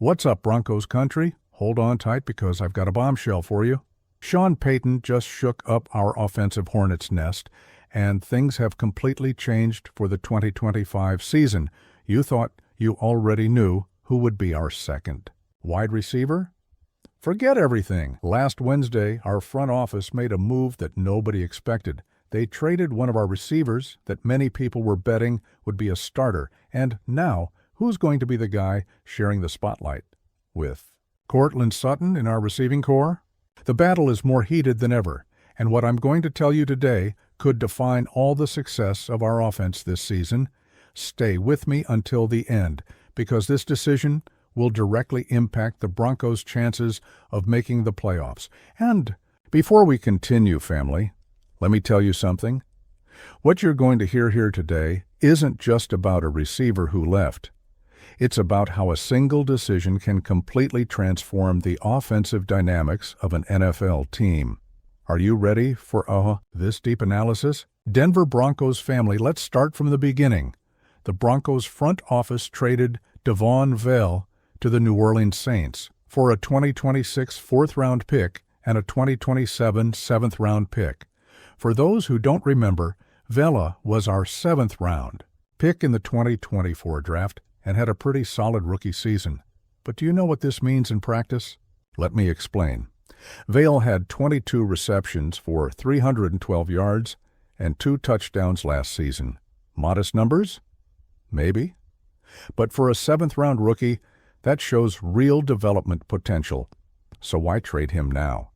What's up, Broncos country? Hold on tight because I've got a bombshell for you. Sean Payton just shook up our offensive hornet's nest, and things have completely changed for the 2025 season. You thought you already knew who would be our second wide receiver? Forget everything. Last Wednesday, our front office made a move that nobody expected. They traded one of our receivers that many people were betting would be a starter, and now, who's going to be the guy sharing the spotlight with Courtland Sutton in our receiving corps? The battle is more heated than ever, and what I'm going to tell you today could define all the success of our offense this season. Stay with me until the end, because this decision will directly impact the Broncos' chances of making the playoffs. And before we continue, family, let me tell you something. What you're going to hear here today isn't just about a receiver who left. It's about how a single decision can completely transform the offensive dynamics of an NFL team. Are you ready for this deep analysis? Denver Broncos family, let's start from the beginning. The Broncos front office traded DeVaughn Vele to the New Orleans Saints for a 2026 fourth-round pick and a 2027 seventh-round pick. For those who don't remember, Vele was our seventh-round pick in the 2024 draft and had a pretty solid rookie season. But do you know what this means in practice? Let me explain. Vele had 22 receptions for 312 yards and 2 touchdowns last season. Modest numbers? Maybe. But for a seventh-round rookie, that shows real development potential. So why trade him now?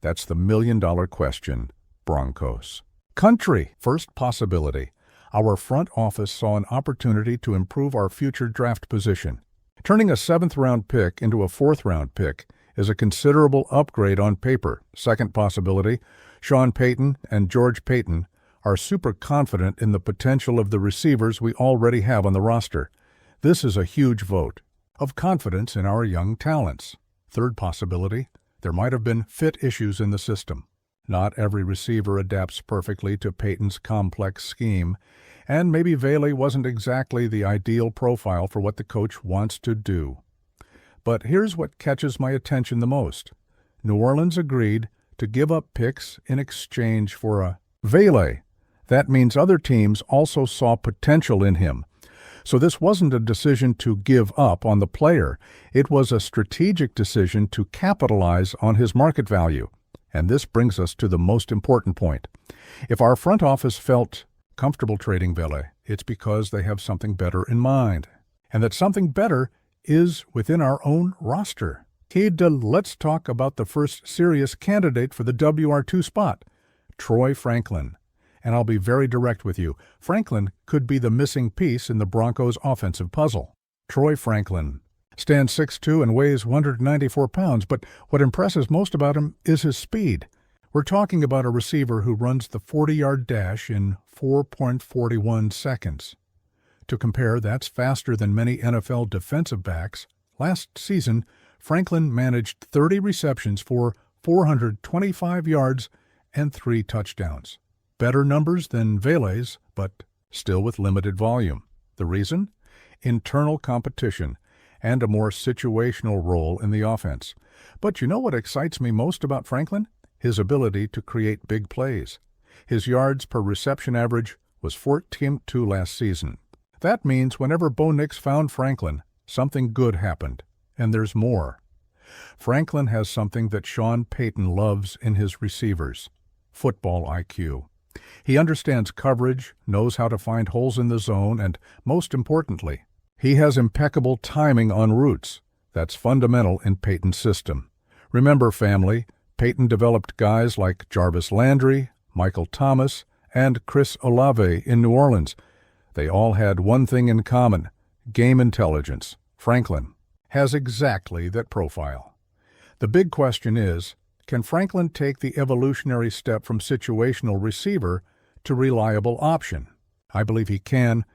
That's the million-dollar question, Broncos country. First possibility. Our front office saw an opportunity to improve our future draft position. Turning a seventh-round pick into a fourth-round pick is a considerable upgrade on paper. Second possibility. Sean Payton and George Paton are super confident in the potential of the receivers we already have on the roster. This is a huge vote of confidence in our young talents. Third possibility. There might have been fit issues in the system. Not every receiver adapts perfectly to Payton's complex scheme, and maybe Vele wasn't exactly the ideal profile for what the coach wants to do. But here's what catches my attention the most. New Orleans agreed to give up picks in exchange for a Vele. That means other teams also saw potential in him. So this wasn't a decision to give up on the player. It was a strategic decision to capitalize on his market value. And this brings us to the most important point. If our front office felt comfortable trading Vele, it's because they have something better in mind. And that something better is within our own roster. Let's talk about the first serious candidate for the WR2 spot, Troy Franklin. And I'll be very direct with you. Franklin could be the missing piece in the Broncos' offensive puzzle. Troy Franklin stands 6'2" and weighs 194 pounds, but what impresses most about him is his speed. We're talking about a receiver who runs the 40-yard dash in 4.41 seconds. To compare, that's faster than many NFL defensive backs. Last season, Franklin managed 30 receptions for 425 yards and 3 touchdowns. Better numbers than Vele's, but still with limited volume. The reason? Internal competition and a more situational role in the offense. But you know what excites me most about Franklin? His ability to create big plays. His yards per reception average was 14.2 last season. That means whenever Bo Nix found Franklin, something good happened. And there's more. Franklin has something that Sean Payton loves in his receivers: football IQ. He understands coverage, knows how to find holes in the zone, and, most importantly, he has impeccable timing on routes. That's fundamental in Payton's system. Remember, family, Payton developed guys like Jarvis Landry, Michael Thomas, and Chris Olave in New Orleans. They all had one thing in common: game intelligence. Franklin has exactly that profile. The big question is, can Franklin take the evolutionary step from situational receiver to reliable option? I believe he can,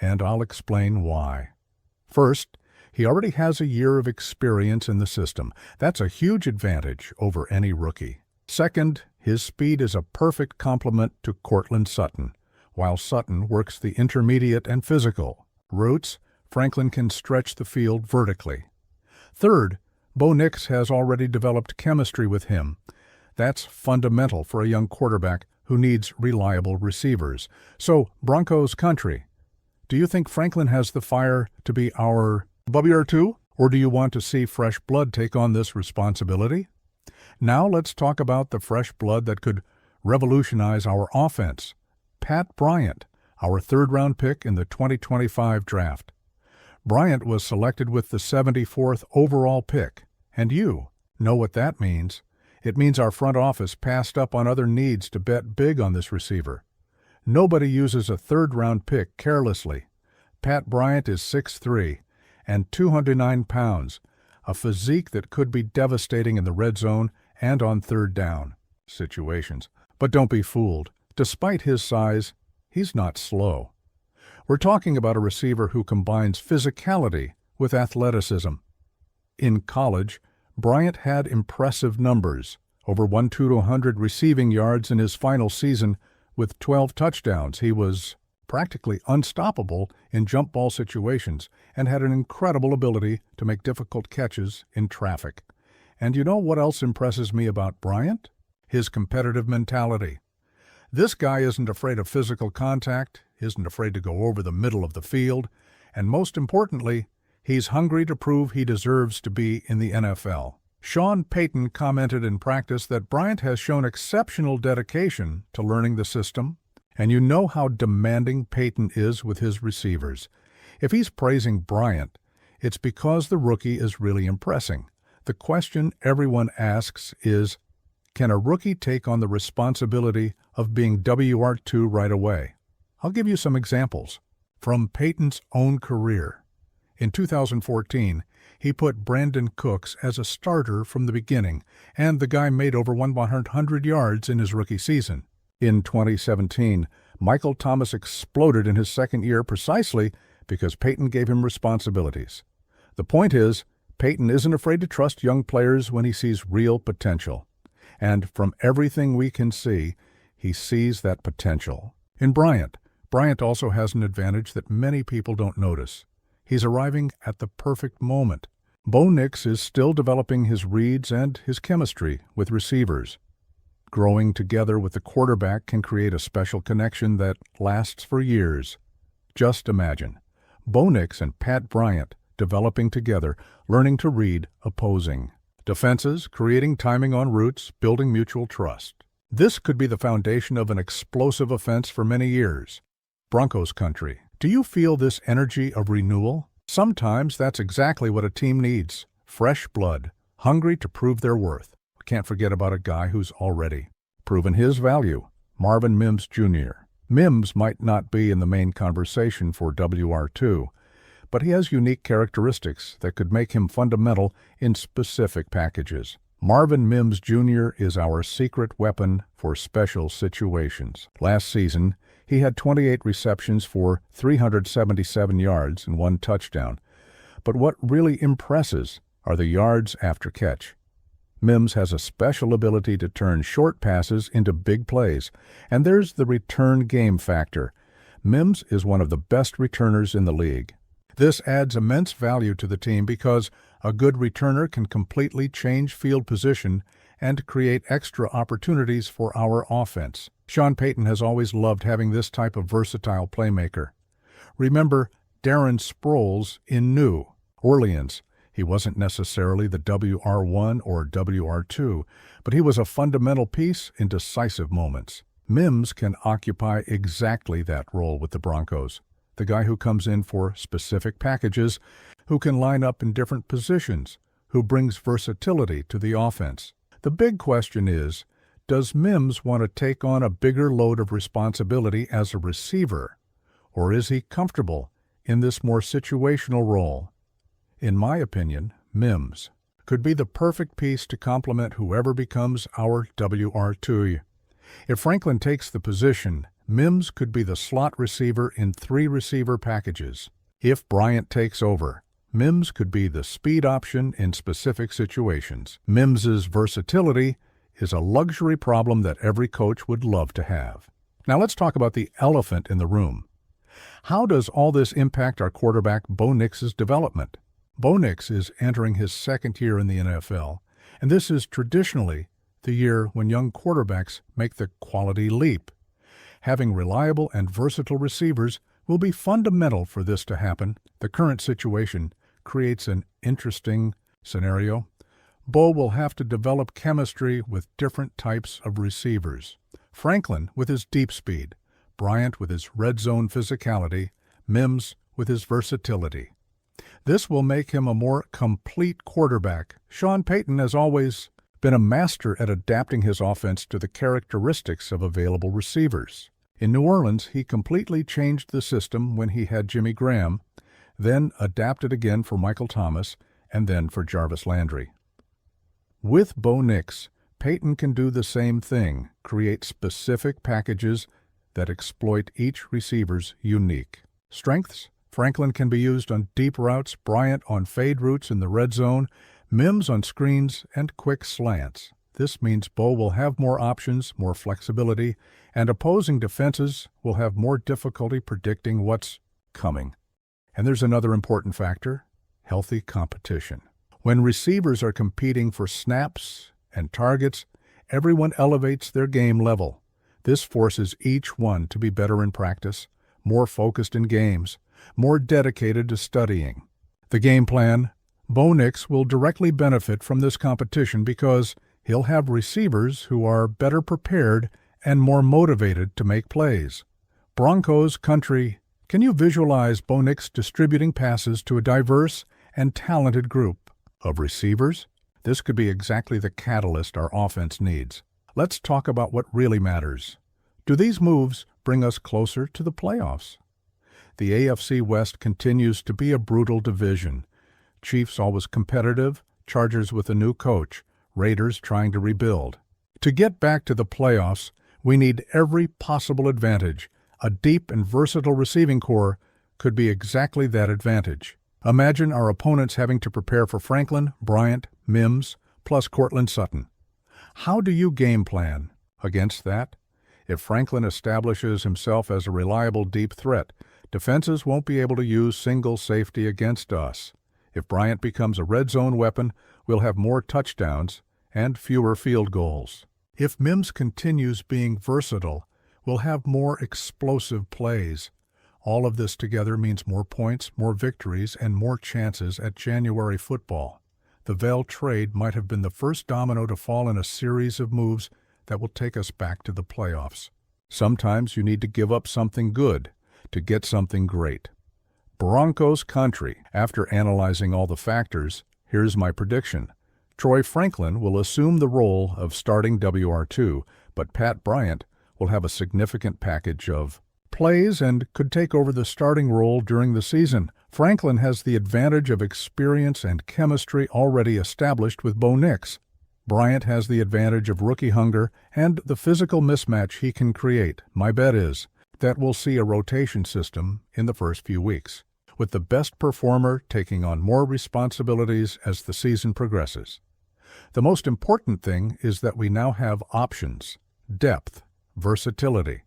and I'll explain why. First, he already has a year of experience in the system. That's a huge advantage over any rookie. Second, his speed is a perfect complement to Courtland Sutton. While Sutton works the intermediate and physical routes, Franklin can stretch the field vertically. Third, Bo Nix has already developed chemistry with him. That's fundamental for a young quarterback who needs reliable receivers. So, Broncos country, do you think Franklin has the fire to be our WR2? Or do you want to see fresh blood take on this responsibility? Now let's talk about the fresh blood that could revolutionize our offense. Pat Bryant, our third-round pick in the 2025 draft. Bryant was selected with the 74th overall pick. And you know what that means. It means our front office passed up on other needs to bet big on this receiver. Nobody uses a third-round pick carelessly. Pat Bryant is 6'3", and 209 pounds, a physique that could be devastating in the red zone and on third down situations. But don't be fooled. Despite his size, he's not slow. We're talking about a receiver who combines physicality with athleticism. In college, Bryant had impressive numbers, over 100 receiving yards in his final season with 12 touchdowns. He was practically unstoppable in jump ball situations and had an incredible ability to make difficult catches in traffic. And you know what else impresses me about Bryant? His competitive mentality. This guy isn't afraid of physical contact, isn't afraid to go over the middle of the field, and most importantly, he's hungry to prove he deserves to be in the NFL. Sean Payton commented in practice that Bryant has shown exceptional dedication to learning the system, and you know how demanding Payton is with his receivers. If he's praising Bryant, it's because the rookie is really impressing. The question everyone asks is, can a rookie take on the responsibility of being WR2 right away? I'll give you some examples from Payton's own career. In 2014, he put Brandon Cooks as a starter from the beginning, and the guy made over 100 yards in his rookie season. In 2017, Michael Thomas exploded in his second year precisely because Payton gave him responsibilities. The point is, Payton isn't afraid to trust young players when he sees real potential. And from everything we can see, he sees that potential. In Bryant also has an advantage that many people don't notice. He's arriving at the perfect moment. Bo Nix is still developing his reads and his chemistry with receivers. Growing together with the quarterback can create a special connection that lasts for years. Just imagine, Bo Nix and Pat Bryant developing together, learning to read opposing defenses, creating timing on routes, building mutual trust. This could be the foundation of an explosive offense for many years. Broncos country, do you feel this energy of renewal? Sometimes that's exactly what a team needs. Fresh blood, hungry to prove their worth. Can't forget about a guy who's already proven his value, Marvin Mims Jr. Mims might not be in the main conversation for WR2, but he has unique characteristics that could make him fundamental in specific packages. Marvin Mims Jr. is our secret weapon for special situations. Last season, he had 28 receptions for 377 yards and 1 touchdown. But what really impresses are the yards after catch. Mims has a special ability to turn short passes into big plays, and there's the return game factor. Mims is one of the best returners in the league. This adds immense value to the team because a good returner can completely change field position and create extra opportunities for our offense. Sean Payton has always loved having this type of versatile playmaker. Remember Darren Sproles in New Orleans. He wasn't necessarily the WR1 or WR2, but he was a fundamental piece in decisive moments. Mims can occupy exactly that role with the Broncos. The guy who comes in for specific packages, who can line up in different positions, who brings versatility to the offense. The big question is, does Mims want to take on a bigger load of responsibility as a receiver, or is he comfortable in this more situational role? In my opinion, Mims could be the perfect piece to complement whoever becomes our WR2. If Franklin takes the position, Mims could be the slot receiver in 3 receiver packages. If Bryant takes over, Mims could be the speed option in specific situations. Mims's versatility is a luxury problem that every coach would love to have. Now let's talk about the elephant in the room. How does all this impact our quarterback Bo Nix's development? Bo Nix is entering his second year in the NFL, and this is traditionally the year when young quarterbacks make the quality leap. Having reliable and versatile receivers will be fundamental for this to happen. The current situation creates an interesting scenario. Bo will have to develop chemistry with different types of receivers. Franklin with his deep speed, Bryant with his red zone physicality, Mims with his versatility. This will make him a more complete quarterback. Sean Payton has always been a master at adapting his offense to the characteristics of available receivers. In New Orleans, he completely changed the system when he had Jimmy Graham, then adapted again for Michael Thomas, and then for Jarvis Landry. With Bo Nix, Payton can do the same thing, create specific packages that exploit each receiver's unique strengths. Franklin can be used on deep routes, Bryant on fade routes in the red zone, Mims on screens and quick slants. This means Bo will have more options, more flexibility, and opposing defenses will have more difficulty predicting what's coming. And there's another important factor: healthy competition. When receivers are competing for snaps and targets, everyone elevates their game level. This forces each one to be better in practice, more focused in games, more dedicated to studying. The game plan: Bo Nix will directly benefit from this competition because he'll have receivers who are better prepared and more motivated to make plays. Broncos country, can you visualize Bo Nix distributing passes to a diverse and talented group of receivers? This could be exactly the catalyst our offense needs. Let's talk about what really matters. Do these moves bring us closer to the playoffs? The AFC West continues to be a brutal division. Chiefs always competitive, Chargers with a new coach, Raiders trying to rebuild. To get back to the playoffs, we need every possible advantage. A deep and versatile receiving core could be exactly that advantage. Imagine our opponents having to prepare for Franklin, Bryant, Mims, plus Courtland Sutton. How do you game plan against that? If Franklin establishes himself as a reliable deep threat, defenses won't be able to use single safety against us. If Bryant becomes a red zone weapon, we'll have more touchdowns and fewer field goals. If Mims continues being versatile, we'll have more explosive plays. All of this together means more points, more victories, and more chances at January football. The Vele trade might have been the first domino to fall in a series of moves that will take us back to the playoffs. Sometimes you need to give up something good to get something great. Broncos country. After analyzing all the factors, here's my prediction. Troy Franklin will assume the role of starting WR2, but Pat Bryant will have a significant package of plays and could take over the starting role during the season. Franklin has the advantage of experience and chemistry already established with Bo Nix. Bryant has the advantage of rookie hunger and the physical mismatch he can create. My bet is that we'll see a rotation system in the first few weeks, with the best performer taking on more responsibilities as the season progresses. The most important thing is that we now have options, depth, versatility.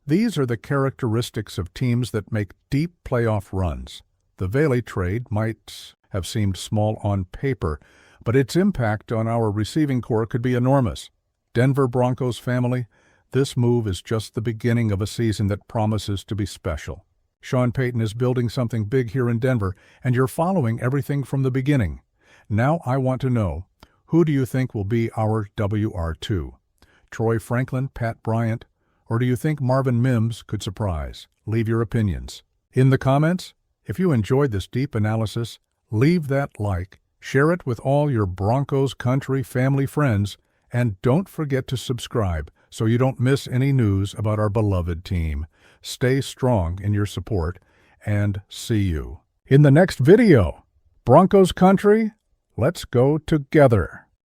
These are the characteristics of teams that make deep playoff runs. The Vele trade might have seemed small on paper, but its impact on our receiving core could be enormous. Denver Broncos family, this move is just the beginning of a season that promises to be special. Sean Payton is building something big here in Denver, and you're following everything from the beginning. Now I want to know, who do you think will be our WR2? Troy Franklin, Pat Bryant, or do you think Marvin Mims could surprise? Leave your opinions in the comments. If you enjoyed this deep analysis, leave that like, share it with all your Broncos country family friends, and don't forget to subscribe so you don't miss any news about our beloved team. Stay strong in your support, and see you in the next video. Broncos country, let's go together.